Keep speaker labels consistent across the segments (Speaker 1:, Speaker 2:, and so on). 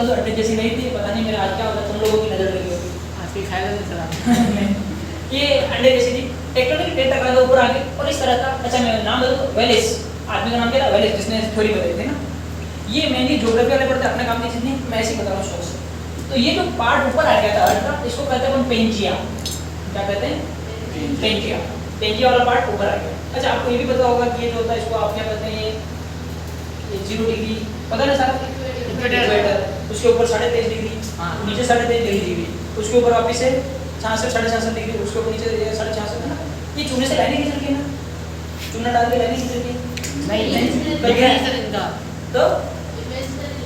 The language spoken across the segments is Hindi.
Speaker 1: तो अंडे जैसी नहीं थी, पता नहीं मेरा आज क्या होगा, तुम लोगों की नजर लगी होगी।
Speaker 2: आज के खाएगा नहीं चला।
Speaker 1: ये अंडे जैसी थी, टेक्टोनिक प्लेट टकरा के ऊपर आके और इस तरह का। अच्छा मैं नाम बता, वेलिस, आदमी का नाम क्या था, वेलिस, जिसने थ्योरी बताई थी ना। ये मेनली ज्योग्राफी वाले पढ़ते, अपने काम की चीज नहीं, मैं ऐसे ही बता रहा हूँ शौक से। तो ये जो पार्ट ऊपर आ गया था अर्थ का, इसको कहते हैं अपन पेंजिया। क्या कहते हैं? पेंजिया। पेंजिया वाला पार्ट ऊपर आ गया। अच्छा आपको ये भी पता होगा कि ये जो होता है इसको आप क्या कहते हैं, ये 0 डिग्री पता ना सारा, इक्वेटर, उसके ऊपर 23.5 डिग्री, नीचे 23.5 डिग्री, उसके ऊपर वापिस से 66 66.5 डिग्री, उसके ऊपर नीचे 66.5 है ना। ये चूने से लाइनिंग खींच रखी है ना, चूना डाल के लाइनिंग खींच रखी है। नहीं तो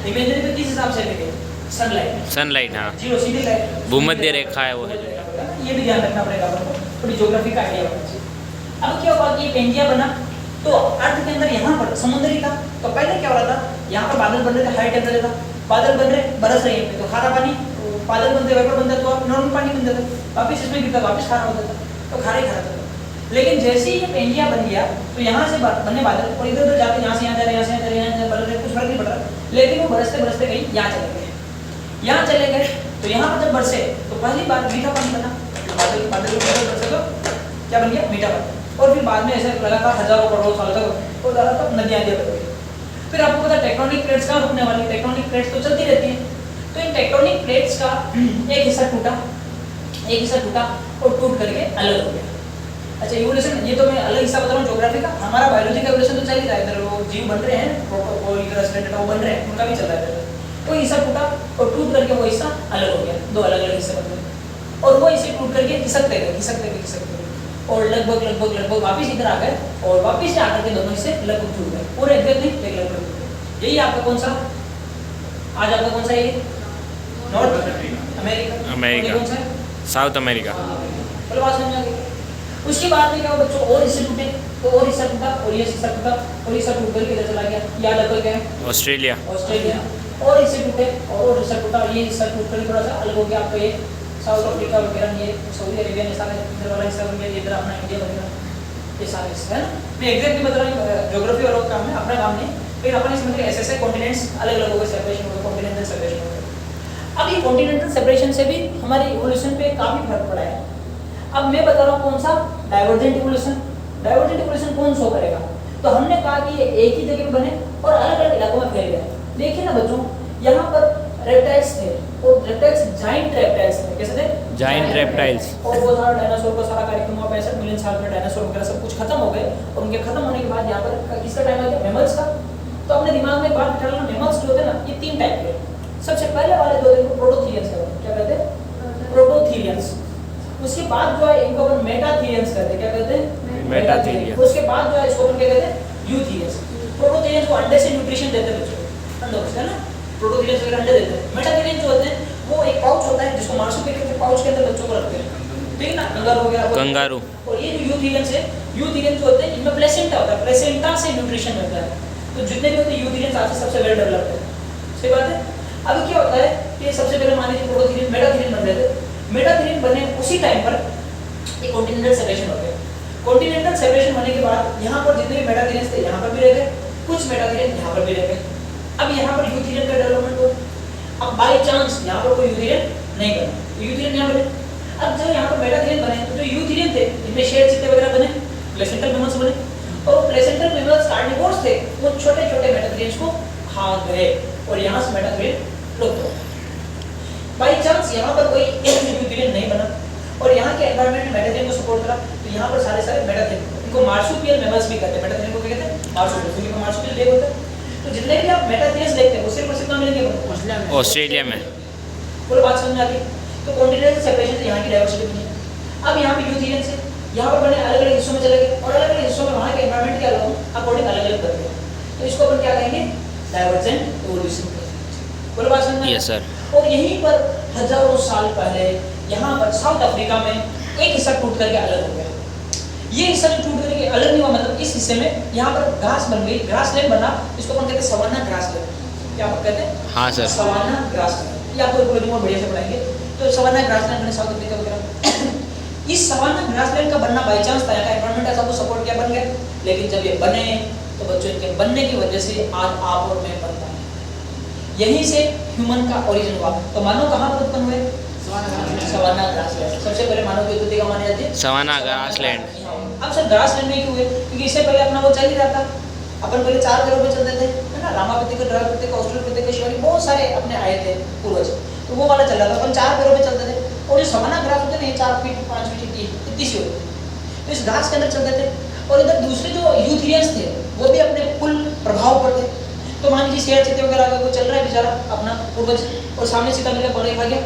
Speaker 1: इमेजिनरी पे किस हिसाब से लेके, सनलाइट।
Speaker 3: सनलाइट, हाँ,
Speaker 1: जीरो सीधी लाइट,
Speaker 3: भूमध्य रेखा है वो है।
Speaker 1: ये भी ध्यान रखना पड़ेगा आपको, थोड़ी ज्योग्राफी का आइडिया होना चाहिए। अब क्या हुआ कि पेंजिया बना, तो अर्थ के अंदर यहाँ पर समुद्री था। तो पहले क्या हो रहा था, यहाँ पर बादल बन रहे थे, हाई टेम्परेचर था, बादल बन रहे, बरस रहे हैं, तो खारा पानी, बादल बनते, वेपर बनता, तो आप नॉर्मल पानी बन जाता, वापिस इसमें गिरता, वापिस खारा होता था, तो खारा ही खारा था। लेकिन जैसे ही ये पेंजिया बन गया, तो यहाँ से बनने बादल और इधर उधर जाते, यहाँ से यहाँ जा रहे, यहाँ से यहाँ जा रहे, यहाँ बदल रहे, कुछ फर्क नहीं पड़ रहा। लेकिन वो बरसते बरसते कहीं यहाँ चले गए, यहाँ चले गए, तो यहाँ पर जब बरसे तो पहली बार मीठा पानी बना, बादल बादल बरसे तो क्या बन गया, मीठा पानी। और फिर बाद में ऐसे लगातार हजारों करोड़ों सालों तक और लगातार नदियाँ बन गई। फिर आपको पता टेक्टोनिक प्लेट्स कहाँ रुकने वाली, टेक्टोनिक प्लेट्स तो चलती रहती है। तो इन टेक्टोनिक प्लेट्स का एक हिस्सा टूटा, एक हिस्सा टूटा और टूट करके अलग हो गया। अच्छा इवोल्यूशन, ये तो मैं अलग हिस्सा बता रहा हूँ ज्योग्राफी का, हमारा बायोलॉजी का इवोल्यूशन तो चल ही रहा है, इधर वो जीव बन रहे हैं, वो बन रहे हैं, उनका भी चल रहा है। कोई हिस्सा टूटा और टूट करके वो हिस्सा अलग हो गया, दो अलग अलग हिस्से बन गए, और वो इसे टूट करके खिसकते गए और लगभग वापिस इधर आ गए, और वापिस से आकर के दोनों हिस्से लगभग टूट गए, पूरे एग्जैक्ट नहीं लेकिन लगभग टूट गए। यही आपका कौन सा, आज आपका कौन सा ये नॉर्थ अमेरिका, कौन सा है,
Speaker 3: साउथ अमेरिका।
Speaker 1: चलो बात समझ आ गई। उसके बाद में क्या हुआ बच्चों, और हिस्से टूटे, तो और हिस्सा टूटा, और ये हिस्सा टूटा, और हिस्सा टूट करके इधर चला गया, या लगभग क्या है,
Speaker 3: ऑस्ट्रेलिया।
Speaker 1: और हिस्से टूटे, और हिस्सा टूटा, ये हिस्सा टूट कर थोड़ा सा अलग हो गया, आपको ये साउथ अफ्रीका वगैरह, ये सऊदी अरेबिया ने सारा इधर वाला हिस्सा बन गया, इधर अपना इंडिया वगैरह, ये सारे हिस्से है ना। मैं एग्जैक्टली बता रहा हूँ, ज्योग्राफी वालों का काम है, अपना काम नहीं। फिर अपन इसमें ऐसे कॉन्टिनेंट्स अलग अलग हो गए, सेपरेशन हो गया, कॉन्टिनेंटल सेपरेशन हो गया। अब ये कॉन्टिनेंटल सेपरेशन से भी हमारी इवोल्यूशन पे काफी फर्क पड़ा है। अब मैं बता रहा हूँ कौन सा, डाइवर्जेंट इवोल्यूशन। डाइवर्जेंट इवोल्यूशन कौन शो करेगा, तो हमने कहा कि ये एक ही जगह पे बने और अलग अलग इलाकों में फैल गए। देखिए ना बच्चों, यहाँ पर रेप्टाइल्स थे, और रेप्टाइल्स जाइंट रेप्टाइल्स थे, कैसे थे,
Speaker 3: जाइंट रेप्टाइल्स,
Speaker 1: और वो सारा डायनासोर का सारा कार्यक्रम हुआ, 65 मिलियन साल में डायनासोर वगैरह सब कुछ खत्म हो गए, और उनके खत्म होने के बाद यहाँ पर किसका टाइम आ गया, मैमल्स का। तो अपने दिमाग में बात बिठा लेना, मैमल्स जो होते हैं ना, ये 3 टाइप के। सबसे पहले वाले जो इनको प्रोटोथीरियंस कहते हैं, क्या कहते हैं, प्रोटोथीरियंस। उसके बाद जो है इनको अपन मेटाथीरियंस कहते हैं, क्या कहते हैं,
Speaker 3: मेटाथीरियंस।
Speaker 1: उसके बाद जो है इसको अपन क्या कहते हैं, यूथीरियंस। प्रोटोथीरियंस को अंडे से न्यूट्रिशन देते हैं बच्चों, अंडों से, है ना, प्रोटोथीरियंस वगैरह अंडे देते हैं। मेटाथीरियंस जो होते हैं वो एक पाउच होता है जिसको मार्सुपियल के पाउच के अंदर बच्चों को रखते हैं, ठीक है ना, कंगारू वगैरह,
Speaker 3: कंगारू।
Speaker 1: और ये जो यूथीरियंस है, यूथीरियंस जो होते हैं इनमें प्लेसेंटा होता है, प्लेसेंटा से न्यूट्रिशन मिलता है। तो जितने भी होते हैं यूथीरियंस आज सबसे वेल डेवलप्ड है, सही बात है। अब क्या होता है कि सबसे पहले मान लीजिए प्रोटोथीरियन मेटाथीरियन बन रहे थे, मेटाथीरियन बने उसी टाइम पर एक कॉन्टिनेंटल सेपरेशन हो गया। कॉन्टिनेंटल सेपरेशन होने के बाद यहाँ पर जितने भी मेटाथीरियंस थे यहाँ पर भी रह गए, कुछ मेटाथीरियन यहाँ पर भी रह गए। अब यहाँ पर यूथीरियन का डेवलपमेंट हो, अब बाय चांस यहाँ पर कोई यूथीरियन नहीं बना, तो यूथीरियन यहाँ बने। अब जब यहाँ पर मेटाथीरियन बने तो जो यूथीरियन थे इनमें शेड चित्ते वगैरह बने, प्लेसेंटल मैमल्स बने, और प्लेसेंटल मैमल्स कार्निवोर्स थे, वो छोटे छोटे मेटाथीरियंस को खा गए, और यहाँ से मेटाथीरियन लुप्त हो गए। बाई चांस यहाँ पर कोई यूथीरियन नहीं बना, और यहाँ के एनवायरनमेंट में मेटाथीरियन को सपोर्ट करा, तो यहाँ पर सारे मेटाथीरियन, इनको मार्सुपियल मैमल्स भी कहते हैं, मेटाथीरियन को क्या कहते हैं, मार्सुपियल, क्योंकि मार्सुपियल लेग होता है। तो जितने भी आप मेटाथीरियंस देखते हैं वो सिर्फ और सिर्फ कहाँ मिलेंगे,
Speaker 3: ऑस्ट्रेलिया में।
Speaker 1: पूरी बात समझ आ गई। तो कॉन्टिनेंटल सेपरेशन से यहाँ की डाइवर्सिटी बनी। अब यहाँ पे यूथीरियंस है, यहाँ पर बने अलग अलग हिस्सों में चले गए, और अलग अलग हिस्सों में वहाँ के एनवायरनमेंट के अकॉर्डिंग अलग अलग कर दिया, तो इसको अपन क्या कहेंगे, डाइवर्जेंट इवोल्यूशन कहेंगे। पूरी बात समझ।
Speaker 3: Yes sir.
Speaker 1: और यहीं पर हजारों साल पहले यहाँ पर साउथ अफ्रीका में एक हिस्सा टूट करके अलग हो गया। ये हिस्सा जो टूट करके अलग नहीं हुआ, मतलब इस हिस्से में यहाँ पर घास बन गई, ग्रासलैंड बना, इसको अपन कहते हैं सवाना ग्रासलैंड। क्या आप कहते हैं,
Speaker 3: हाँ सर,
Speaker 1: सवाना ग्रासलैंड। ये आपको इकोलॉजी में बढ़िया से पढ़ाएंगे। तो सवाना ग्रासलैंड बने साउथ अफ्रीका वगैरह। इस सवाना ग्रासलैंड का बनना बाई चांस था, यहाँ का एनवायरनमेंट ऐसा को सपोर्ट किया, बन गए। लेकिन जब ये बने तो बच्चों इनके बनने की वजह से आज आप और मैं बनता है। यहीं से ह्यूमन का ओरिजिन हुआ। तो मानव कहाँ पर उत्पन्न हुए? Savanna grassland. सबसे पहले मानव की उत्पत्ति कहाँ मानी जाती है?
Speaker 3: Savanna grassland.
Speaker 1: अब सर ग्रासलैंड में क्यों हुए? क्योंकि इससे पहले अपना वो चल ही रहा था। अपन पहले 4 पैरों पे चलते थे, है ना? रामापितिक, द्रविड़पितिक, ऑस्ट्रेलोपिथिक, शिवालिक, बहुत सारे अपने आए थे पूर्वज। तो वो वाला चल रहा था, अपन 4 पैरों पे चलते थे। और जो सवाना ग्रास होते थे 4 फीट 5 फीट इतनी सी होती थी। तो इस घास के अंदर चलते थे। और इधर दूसरे जो यूथेरियंस थे वो भी अपने कुल प्रभाव पर थे। तो मान लीजिए शेर चीते वगैरह आगे वो चल रहा है बेचारा अपना पूर्वज, और सामने सीता मिल गया, पकड़ खा गया,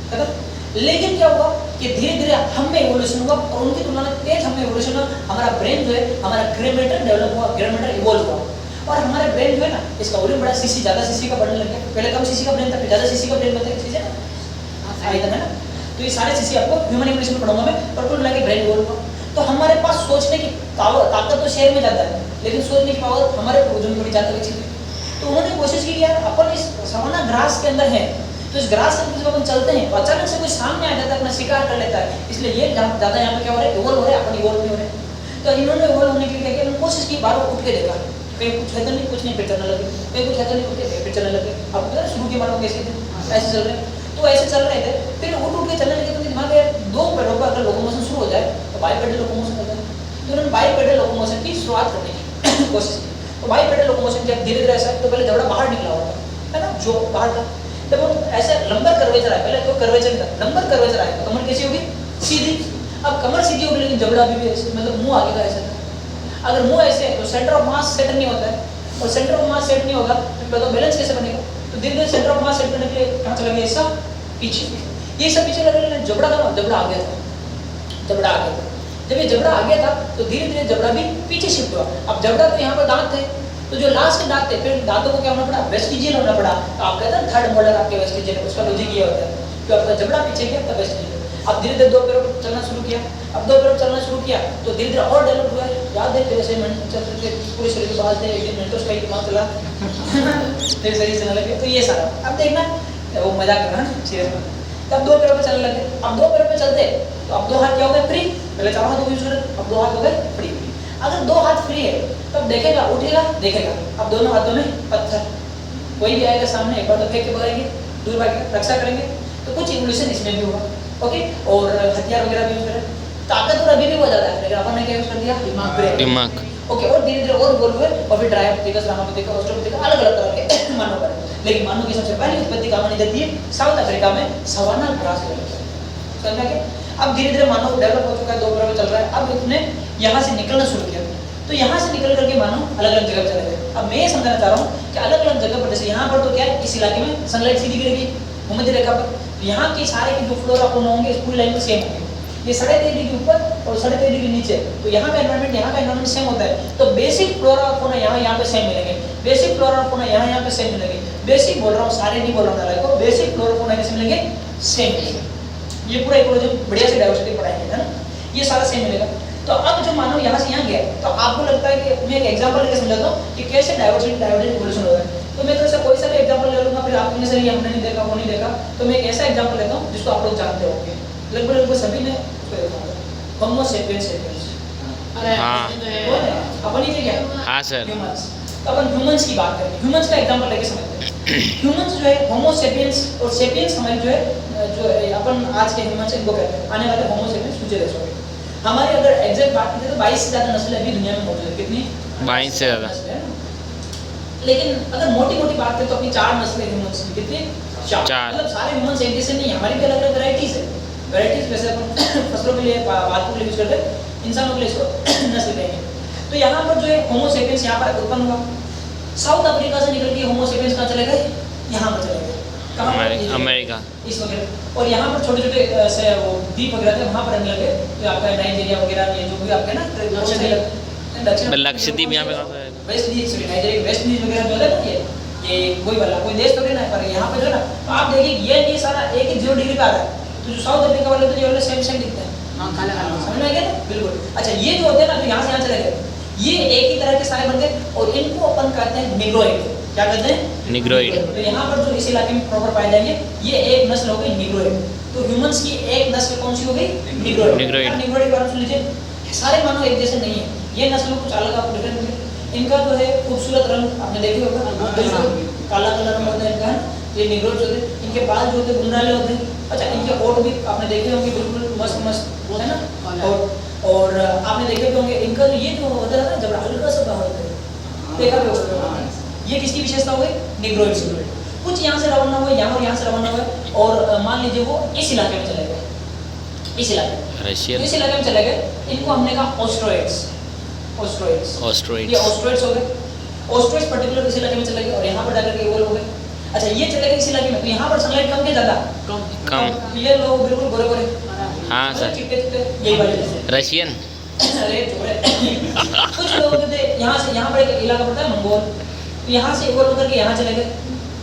Speaker 1: खत्म। लेकिन क्या हुआ कि धीरे धीरे हम में इवोल्यूशन हुआ, और उनकी तुलना में तेज हम में इवोल्यूशन हुआ। हमारा ब्रेन जो है, हमारा ग्रेमेटर डेवलप हुआ, ग्रेमेटर इवॉल्व हुआ। और हमारे ब्रेन जो है ना, इसका वॉल्यूम बड़ा सीसी, ज्यादा सीसी का बढ़ने लग गया। पहले कम सीसी का ब्रेन था, फिर ज्यादा सीसी का ब्रेन बनता है, चीजें ना है ना। तो ये सारे सीसी आपको ह्यूमन इवोल्यूशन में पढ़ाऊंगा मैं, और कुल मिला के ब्रेन इवॉल्व हुआ। तो हमारे पास सोचने की ताकत तो शेर में ज्यादा है, लेकिन सोचने की पावर हमारे पूर्वजों में थोड़ी ज्यादा विकसित है। तो उन्होंने कोशिश की यार अपन इस सवाना ग्रास के अंदर है, तो इस ग्रास के अंदर जब अपन चलते हैं तो अचानक से कोई सामने आ जाता है, अपना शिकार कर लेता है। इसलिए ये ज्यादा यहाँ पे क्या हो रहा है, इवॉल्व हो रहा है, अपन इवॉल्व नहीं हो रहे। तो इन्होंने इवॉल्व होने के लिए क्या किया, उन्होंने कोशिश की, बार उठ के देखा, कहीं कुछ है तो नहीं, कुछ नहीं, फिर चलने लगे, कहीं कुछ है तो नहीं, उठ के फिर चलने लगे। अब पता है शुरू के मानो कैसे थे, ऐसे चल रहे। तो ऐसे चल रहे थे, फिर उठ के चलने लगे। तो दिमाग में 2 पैरों पर अगर लोकोमोशन शुरू हो जाए तो बाइपेडल लोकोमोशन होता है। तो उन्होंने बाइपेडल लोकोमोशन की शुरुआत करने की कोशिश की। तो बाइपेडल लोकोमोशन जब धीरे धीरे ऐसा, तो पहले जबड़ा बाहर निकला हुआ था, है ना, जो बाहर था। जब वो ऐसे लंबर कर्वेचर आया, पहले तो कर्वेचर था, लंबर कर्वेचर आया, तो कमर कैसी होगी, सीधी। अब कमर सीधी होगी, लेकिन जबड़ा अभी भी ऐसे, मतलब मुंह आगे का ऐसा था। अगर मुंह ऐसे है तो सेंटर ऑफ मास सेट नहीं होता है, और सेंटर ऑफ मास सेट नहीं होगा तो बैलेंस कैसे बनेगा? तो धीरे धीरे सेंटर ऑफ मास सेट करने के लिए कहाँ चला गया, ऐसा पीछे, ये सब पीछे लग रहे। जबड़ा था, जबड़ा आ गया था, जबड़ा आ गया था। जब ये जबड़ा आ गया था तो धीरे धीरे जबड़ा भी पीछे शिफ्ट हुआ। अब जबड़ा तो यहाँ पर दांत थे, तो जो लास्ट के दांत थे, फिर दांतों को क्या होना पड़ा, वेस्टिजियल होना पड़ा। तो आप कहते हैं थर्ड मोलर आपके वेस्टिजियल, उसका लॉजिक ये होता है कि आपका जबड़ा पीछे गया तब वेस्टिजियल। अब धीरे धीरे 2 पैरों पर चलना शुरू किया। अब 2 पैरों पर चलना शुरू किया तो धीरे धीरे और डेवलप हुआ। याद है फिर ऐसे चलते पूरे शरीर के बाद एक दिन मिनटों का दिमाग चला फिर शरीर चलने लगे। तो ये सारा अब देखना, वो मजाक कर रहा है सीरियस में। तब 2 पैरों पे चलने लगे। अब 2 पैरों पे चलते तो अब 2 हाथ क्या हो गए, फ्री। पहले 4 हाथ यूज कर, अब 2 हाथ हो गए फ्री। अगर 2 हाथ फ्री है तब देखेगा, उठेगा, देखेगा। अब दोनों हाथों में पत्थर, कोई भी आएगा सामने एक बार तो फेंक के भगाएंगे, दूर भागेगा, रक्षा करेंगे। तो कुछ इवोल्यूशन इसमें भी हुआ, ओके। और हथियार वगैरह भी यूज करें। ताकत और अभी भी बहुत ज्यादा है, लेकिन अपन ने क्या यूज कर दिया,
Speaker 3: दिमाग।
Speaker 1: ओके। और धीरे धीरे और इवॉल्व हुए, और फिर ड्रायोपिथिकस, रामापिथिकस, ऑस्ट्रोपिथिकस, अलग अलग तरह के मानव बने। लेकिन मानव की सबसे पहली उत्पत्ति कहाँ मानी जाती है, साउथ अफ्रीका में सवाना ग्रास में। समझा क्या? अब धीरे धीरे मानव डेवलप हो चुका है, 2 पैरों में चल रहा है। अब इसने यहाँ से निकलना शुरू किया, तो यहाँ से निकल करके मानव अलग अलग जगह चले गए। अब मैं ये समझाना चाह रहा हूँ कि अलग अलग जगह पर, जैसे यहाँ पर तो क्या है, इस इलाके में सनलाइट सीधी गिरेगी भूमध्य रेखा पर, तो यहाँ के सारे के जो फ्लोरा फोना होंगे इस पूरी लाइन में सेम होंगे। ये 3.5 डिग्री ऊपर और 3.5 डिग्री नीचे, तो यहाँ का एनवायरनमेंट, यहाँ का एनवायरनमेंट सेम होता है। तो बेसिक फ्लोरा फोना यहाँ पे सेम मिलेंगे, बेसिक फ्लोरा फोना यहाँ पे सेम मिलेंगे। बेसिक बोल रहा हूँ, सारे नहीं बोल रहा हूँ, बेसिक फ्लोरा फोना कैसे मिलेंगे, सेम मिलेंगे। ये पूरा इकोलॉजी बढ़िया से डाइवर्सिटी पढ़ाएंगे, है ना, ये सारा सेम मिलेगा। तो अब जो मानव यहाँ से यहाँ गया, तो आपको लगता है कि मैं एक एग्जांपल लेके समझाता हूँ कि कैसे डाइवर्सिटी इवोल्यूशन होगा। तो मैं तो ऐसा कोई सा भी एग्जांपल ले लूंगा, फिर आपने से हमने नहीं देखा, वो नहीं देखा, तो मैं एक ऐसा एग्जांपल लेता हूँ जिसको आप लोग जानते होंगे, लगभग सभी ने होमो सेपियंस सेपियंस।
Speaker 2: अरे
Speaker 3: हाँ।
Speaker 1: अपन ही क्या,
Speaker 3: हाँ सर।
Speaker 1: ह्यूमंस। तो अपन ह्यूमंस की बात करें, ह्यूमंस का एग्जांपल लेके समझते हैं। ह्यूमंस जो है होमो सेपियंस, और सेपियंस हमारी जो है अपन आज के ह्यूमंस इनको कहते हैं, आने वाले होमो सेपियंस फ्यूचर जनरेशन। हमारी अगर एग्जैक्ट बात करें तो 22 से ज्यादा नस्लें अभी दुनिया में मौजूद है। कितनी?
Speaker 3: 22 से ज्यादा।
Speaker 1: लेकिन अगर मोटी मोटी बात करें तो अपनी 4 नस्लें ह्यूमंस की। कितनी? 4। मतलब सारे ह्यूमंस एक जैसे नहीं, हमारी भी अलग अलग वैरायटीज है। वैरायटीज वैसे अपन फसलों के लिए, पालतू के लिए यूज करते हैं, इंसानों के लिए इसको नस्ल कहेंगे। तो यहाँ पर जो है होमो सेपियंस यहाँ पर उत्पन्न हुआ। साउथ अफ्रीका से निकल के होमो सेपियंस कहाँ चले गए, यहाँ पर चले गए,
Speaker 3: अमेरिका
Speaker 1: इस वगैरह। और यहाँ पर छोटे छोटे से वो द्वीप वगैरह थे, वहाँ पर रहने लगे। तो आपका नाइजीरिया वगैरह, ये जो भी आपके ना
Speaker 3: लक्षद्वीप यहाँ पे
Speaker 1: West Indies, sorry Nigeria, West Indies वगैरह जो है ना, ये कोई वाला कोई देश तो नहीं ना, पर यहाँ पे जो है ना, तो आप देखिए ये सारा एक 0 डिग्री का आ रहा है। तो जो साउथ अफ्रीका वाले तो ये वाले सेम सेम दिखते हैं, समझ में आ गया ना? बिल्कुल। अच्छा, ये जो होते हैं ना, तो यहाँ से यहाँ चले गए, ये एक ही तरह के सारे बन गए, और इनको अपन कहते हैं निग्रोइड। क्या कहते हैं?
Speaker 3: निग्रोइड।
Speaker 1: तो यहाँ पर जो इस इलाके में प्रॉपर पाए जाएंगे, ये एक नस्ल हो गई निग्रोइड। तो ह्यूमंस की एक नस्ल कौन सी हो गई? निग्रोइड। निग्रोइड के बारे में सुन लीजिए, सारे मानव एक जैसे नहीं है, ये नस्ल कुछ अलग आपको डिफरेंट मिले। इनका जो है खूबसूरत रंग आपने देखे होगा, काला काला रंग होता है इनका, ये निग्रोज होते हैं, इनके बाल जो होते हैं गुंडाले होते हैं। अच्छा, इनके होठ भी आपने देखे होंगे बिल्कुल मस्त मस्त है ना। और आपने देखे भी होंगे इनका जो ये जो होता है ना जब हल्का सा बाहर होता है, देखा भी होगा। ये किसकी विशेषता हो गई? निग्रोइड्स की। कुछ यहाँ से रवाना हुए, यहाँ और यहाँ से रवाना हुए, और मान लीजिए वो इस इलाके में चले गए, इस इलाके में,
Speaker 3: रशियन
Speaker 1: इस इलाके में चले गए, इनको हमने कहा ऑस्ट्रोइड्स। ऑस्ट्रोइड्स, ये
Speaker 3: ऑस्ट्रोइड्स
Speaker 1: ऑस्ट्रोइड्स हो गए। ऑस्ट्रोइड्स पर्टिकुलर इस इलाके में चले गए और यहाँ पर जाकर के वो हो गए। अच्छा, ये चले गए इस इलाके में, तो यहाँ पर सनलाइट कम के ज़्यादा?
Speaker 3: कम।
Speaker 1: ये लोग बिल्कुल गोरे गोरे,
Speaker 3: हाँ सर,
Speaker 1: चिपके चिपके, यही वाले जैसे।
Speaker 3: रशियन।
Speaker 1: अरे छोड़े। कुछ लोग होते यहाँ से, यहाँ पर एक इलाका पड़ता है मंगोल, तो यहाँ से इवॉल्व करके यहाँ चले गए,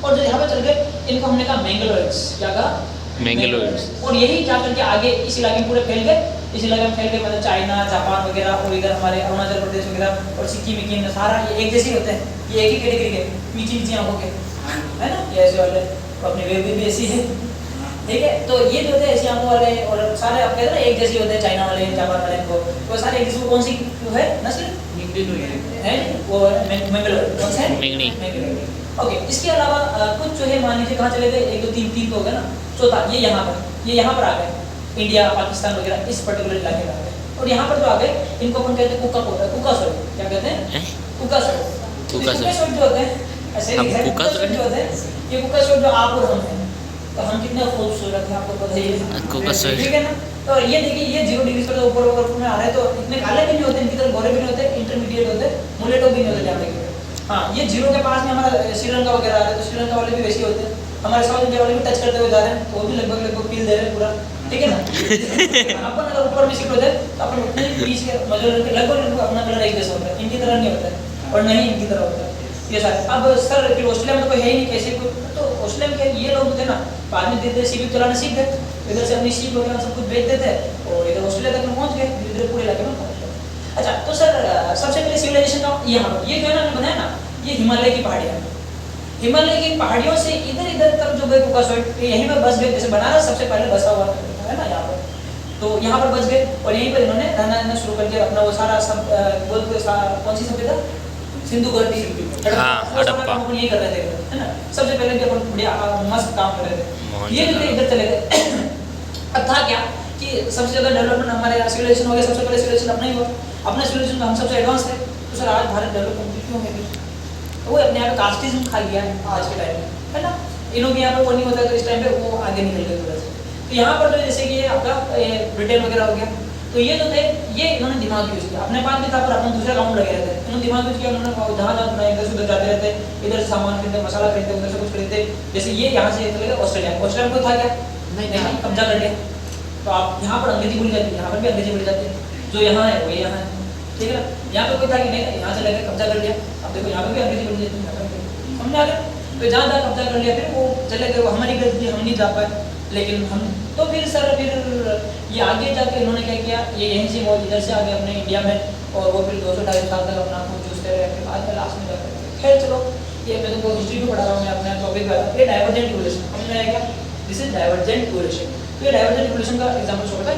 Speaker 1: और जो यहाँ पर चले गए इनको हमने कहा मैंगलोइड्स। क्या कहा?
Speaker 3: मैंगलोइड्स।
Speaker 1: और यही जा करके आगे इस इलाके में पूरे फैल गए, इस इलाके में फैल गए, मतलब चाइना, जापान वगैरह, और इधर हमारे अरुणाचल प्रदेश वगैरह, और सिक्किम विक्किम सारा ये एक जैसे ही होते हैं, ये एक ही कैटेगरी के, नीची नीची आंखों के, है ना, ये ऐसे वाले, अपनी वेव भी ऐसी है, ठीक है। तो ये जो होते हैं ऐसी आंखों वाले, और सारे आप कहते हैं ना एक जैसे होते हैं, चाइना वाले, जापान वाले को, तो सारे एक जैसे। कौन सी है नस्ल? है वो मैंगलोइड। कौन सा है?
Speaker 3: मैंगनी।
Speaker 1: ओके, इसके अलावा कुछ जो है मान लीजिए कहाँ चले गए, 1 2 3 3 तो हो गए ना, चौथा ये यहाँ पर आ गए, इंडिया पाकिस्तान वगैरह इस पर्टिकुलर इलाके में आ गए। और यहाँ पर जो आ गए इनको अपन कहते हैं कुकासोइड। क्या कहते हैं? कुकासोइड। कुकासोइड जो होते हैं ऐसे
Speaker 3: हम
Speaker 1: ही है,
Speaker 3: कुकासोइड
Speaker 1: जो होते हैं, ये कुकासोइड जो आप और हम हैं, तो हम कितने खूबसूरत हैं आपको पता ही है,
Speaker 3: कुकासोइड।
Speaker 1: ठीक है ना। तो ये देखिए, ये 0 डिग्री पर ऊपर में आ रहे हैं, तो इतने काले भी नहीं होते, इनकी तरह गोरे भी नहीं होते, इंटरमीडिएट होते, मुलेटो भी नहीं होते, ध्यान रखिए। हाँ, ये 0 के पास में हमारा श्रीलंका वगैरह आ रहा है, तो श्रीलंका वाले भी वैसे होते हैं, हमारे साउथ इंडिया वाले भी टच करते हुए जा रहे हैं, तो वो भी लगभग पील दे रहे हैं पूरा, ठीक है ना। अपन अगर ऊपर में शिफ्ट होते हैं तो अपन उतने बीच के मजोरिटी लगभग अपना कलर एक जैसा होता है, इनकी तरह नहीं होता है, और नहीं इनकी तरह होता है ये सारे। अब सर फिर ऑस्ट्रेलिया में तो कोई है ही नहीं, कैसे कोई, तो ऑस्ट्रेलिया में क्या ये लोग थे ना, बाद में धीरे धीरे शिप चलाना सीख गए, इधर से अपनी शिप वगैरह सब कुछ बेच देते और इधर ऑस्ट्रेलिया तक में पहुंच गए, धीरे धीरे पूरे इलाके में पहुंच गए। अच्छा, तो सर सबसे पहले सिविलाइजेशन का ये जो है ना बनाया ना, ये हिमालय की पहाड़ियाँ, हिमालय की पहाड़ियों से इधर इधर तक जो गए कुकासोइड, यहीं पर बस गए। जैसे बनारस सबसे पहले बसा हुआ है ना यहाँ पर, तो यहाँ पर बस गए और यहीं पर इन्होंने रहना शुरू कर दिया अपना वो सारा सब कौन सी सभ्यता? सिंधु घाटी,
Speaker 3: हड़प्पा,
Speaker 1: अपन यही कर रहे थे, है ना। सबसे पहले भी अपन बढ़िया मस्त काम कर रहे थे, ये जो इधर चले गए। अब था क्या कि सबसे ज़्यादा डेवलपमेंट हमारे यहाँ सिविलाइजेशन हो गया, सबसे पहले सिविलाइजेशन अपना ही हुआ, अपना सिविलाइजेशन हम सबसे एडवांस है, तो सर आज भारत डेवलप कंट्री क्यों है? तो वो अपने यहाँ पे कास्टिज्म खा गया है आज के टाइम में, है ना। इन्हों के यहाँ पे वो नहीं होता है, तो इस टाइम पे वो आगे निकल गए थोड़ा सा। तो यहाँ पर जो जैसे कि ये आपका ब्रिटेन वगैरह हो गया, तो ये जो थे ये इन्होंने दिमाग यूज किया, अपने पास भी था पर अपना दूसरा अकाउंट लगे रहते, इन्होंने दिमाग यूज किया, उन्होंने जहाँ जहाँ इधर से उधर जाते रहते, इधर से सामान खरीदते, मसाला खरीदते, उधर से कुछ खरीदते। जैसे ये यहाँ से चले गए ऑस्ट्रेलिया, ऑस्ट्रेलिया में कोई था क्या? नहीं, कब्जा कर लिया। तो आप यहाँ पर अंग्रेजी बोली जाती है, यहाँ पर भी अंग्रेजी बोली जाती है, जो यहाँ है वही यहाँ है, ठीक है ना। यहाँ पे कोई था कि नहीं, यहाँ से लेकर कब्जा कर लिया, अब देखो यहाँ पे भी अंग्रेजी बोली जाती है, समझ आ गया। तो जहाँ जहाँ कब्जा कर लिया फिर वो चले गए, वो हमारी गलती, हम नहीं जा पाए, लेकिन हम तो फिर सर फिर ये आगे जाके इन्होंने क्या किया, ये यहीं से वो इधर से आगे अपने इंडिया में, और वो फिर 200-250 साल तक अपना खून चूसते रहे, फिर बाद में लास्ट में जाकर खैर चलो, ये मैं तुमको हिस्ट्री भी पढ़ा रहा हूँ, मैं अपने टॉपिक पर। ये डाइवर्जेंट इवोल्यूशन समझ में आया क्या? This is divergent evolution. तो ये डाइवर्जेंट इवोल्यूशन का एग्जाम्पल शो करता है,